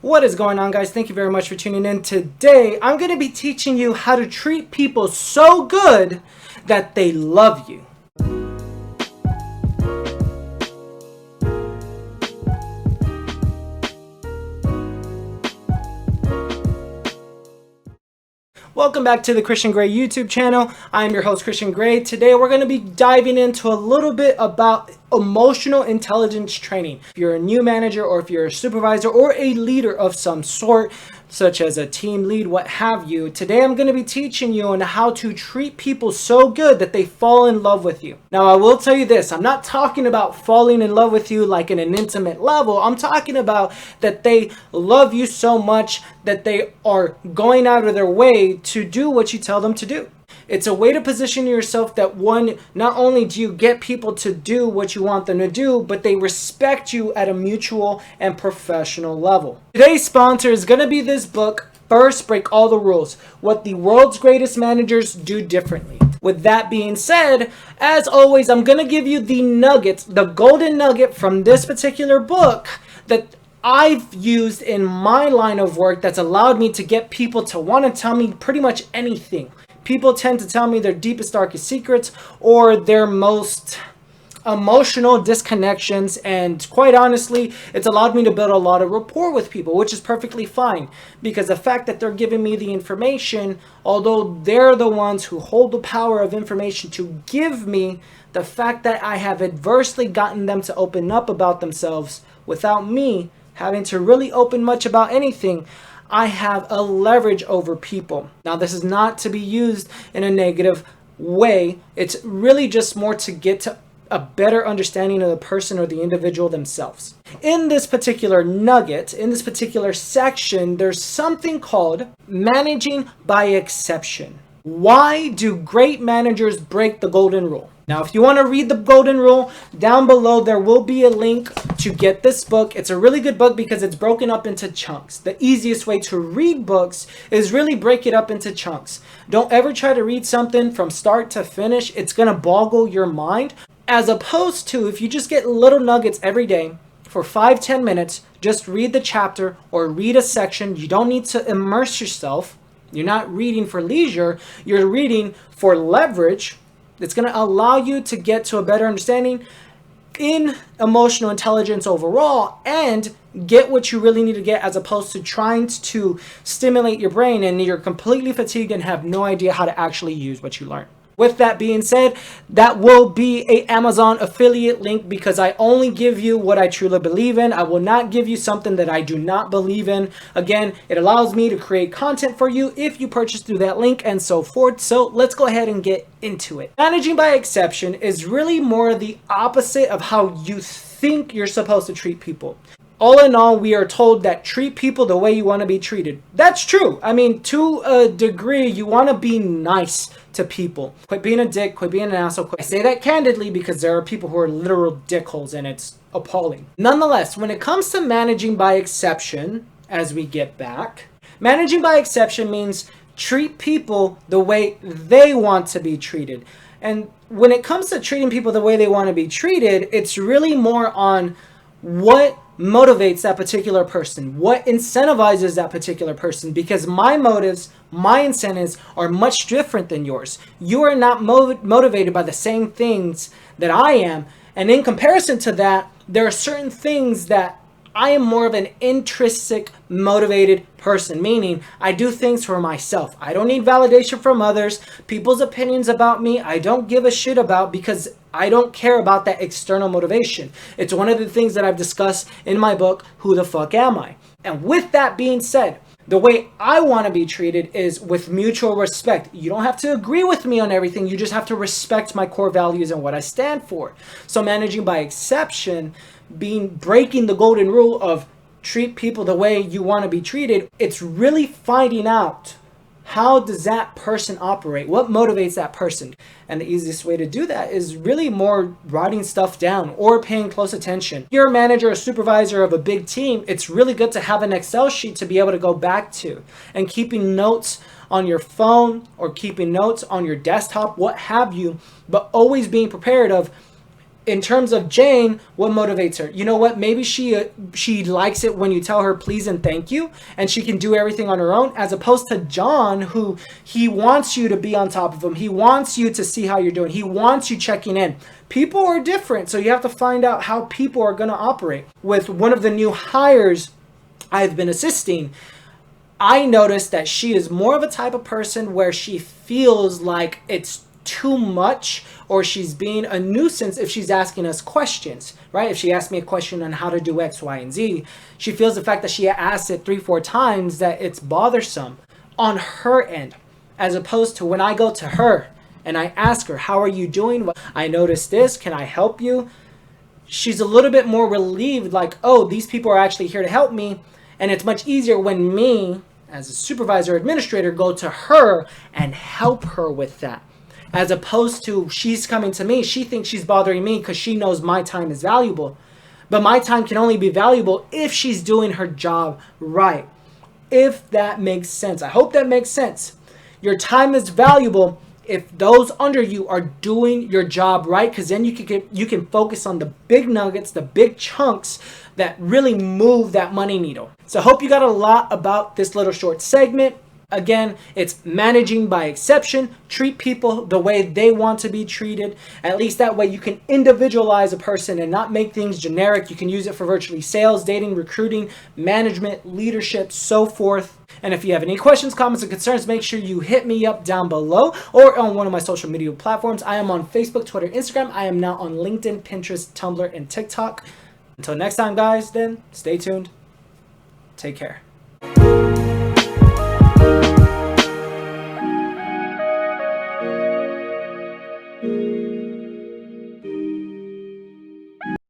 What is going on, guys? Thank you very much for tuning in. Today, I'm going to be teaching you how to treat people so good that they love you. Welcome back to the Cristian Gray YouTube channel. I'm your host, Cristian Gray. Today, we're going to be diving into a little bit about emotional intelligence training. If you're a new manager or if you're a supervisor or a leader of some sort, such as a team lead, what have you, today I'm going to be teaching you on how to treat people so good that they fall in love with you. Now, I will tell you this, I'm not talking about falling in love with you like in an intimate level. I'm talking about that they love you so much that they are going out of their way to do what you tell them to do. It's a way to position yourself that one, not only do you get people to do what you want them to do, but they respect you at a mutual and professional level. Today's sponsor is going to be this book, First Break All the Rules, What the World's Greatest Managers Do Differently. With that being said, as always, I'm going to give you the nuggets, the golden nugget from this particular book that I've used in my line of work that's allowed me to get people to want to tell me pretty much anything. People tend to tell me their deepest, darkest secrets or their most emotional disconnections, and quite honestly, it's allowed me to build a lot of rapport with people, which is perfectly fine, because the fact that they're giving me the information, although they're the ones who hold the power of information to give me, the fact that I have adversely gotten them to open up about themselves without me having to really open much about anything, I have a leverage over people. Now, this is not to be used in a negative way. It's really just more to get to a better understanding of the person or the individual themselves. In this particular nugget, in this particular section, there's something called managing by exception. Why do great managers break the golden rule? Now, if you want to read the golden rule, down below there will be a link to get this book. It's a really good book because it's broken up into chunks. The easiest way to read books is really break it up into chunks. Don't ever try to read something from start to finish. It's going to boggle your mind. As opposed to if you just get little nuggets every day for 5-10 minutes, just read the chapter or read a section. You don't need to immerse yourself. You're not reading for leisure. You're reading for leverage. It's going to allow you to get to a better understanding in emotional intelligence overall and get what you really need to get, as opposed to trying to stimulate your brain and you're completely fatigued and have no idea how to actually use what you learned. With that being said, that will be an Amazon affiliate link because I only give you what I truly believe in. I will not give you something that I do not believe in. Again, it allows me to create content for you if you purchase through that link and so forth. So let's go ahead and get into it. Managing by exception is really more the opposite of how you think you're supposed to treat people. All in all, we are told that treat people the way you want to be treated. That's true. I mean, to a degree, you want to be nice to people. Quit being a dick, quit being an asshole. I say that candidly because there are people who are literal dickholes and it's appalling. Nonetheless, when it comes to managing by exception, as we get back, managing by exception means treat people the way they want to be treated. And when it comes to treating people the way they want to be treated, it's really more on what motivates that particular person, what incentivizes that particular person, because my motives, my incentives are much different than yours. You are not motivated by the same things that I am, and in comparison to that, there are certain things that I am more of an intrinsic motivated person, meaning I do things for myself. I don't need validation from others. People's opinions about me, I don't give a shit about because I don't care about that external motivation. It's one of the things that I've discussed in my book, Who the Fuck Am I? And with that being said, the way I want to be treated is with mutual respect. You don't have to agree with me on everything. You just have to respect my core values and what I stand for. So managing by exception, breaking the golden rule of treat people the way you want to be treated, it's really finding out how does that person operate? What motivates that person? And the easiest way to do that is really more writing stuff down or paying close attention. If you're a manager or supervisor of a big team, it's really good to have an Excel sheet to be able to go back to, and keeping notes on your phone or keeping notes on your desktop, what have you, but always being prepared of In terms of Jane, what motivates her? You know what? Maybe she likes it when you tell her please and thank you, and she can do everything on her own, as opposed to John, who he wants you to be on top of him. He wants you to see how you're doing. He wants you checking in. People are different, so you have to find out how people are going to operate. With one of the new hires I've been assisting, I noticed that she is more of a type of person where she feels like it's too much, or she's being a nuisance if she's asking us questions, right? If she asks me a question on how to do X, Y, and Z, she feels the fact that she asked it 3-4 times that it's bothersome on her end, as opposed to when I go to her and I ask her, how are you doing? I noticed this, can I help you? She's a little bit more relieved, like, oh, these people are actually here to help me. And it's much easier when me, as a supervisor or administrator, go to her and help her with that. As opposed to she's coming to me, she thinks she's bothering me because she knows my time is valuable. But my time can only be valuable if she's doing her job right. If that makes sense. I hope that makes sense. Your time is valuable if those under you are doing your job right, because then you can focus on the big nuggets, the big chunks that really move that money needle. So I hope you got a lot about this little short segment. Again, it's managing by exception. Treat people the way they want to be treated. At least that way you can individualize a person and not make things generic. You can use it for virtually sales, dating, recruiting, management, leadership, so forth. And if you have any questions, comments, and concerns, make sure you hit me up down below or on one of my social media platforms. I am on Facebook, Twitter, Instagram. I am now on LinkedIn, Pinterest, Tumblr, and TikTok. Until next time, guys, then stay tuned. Take care.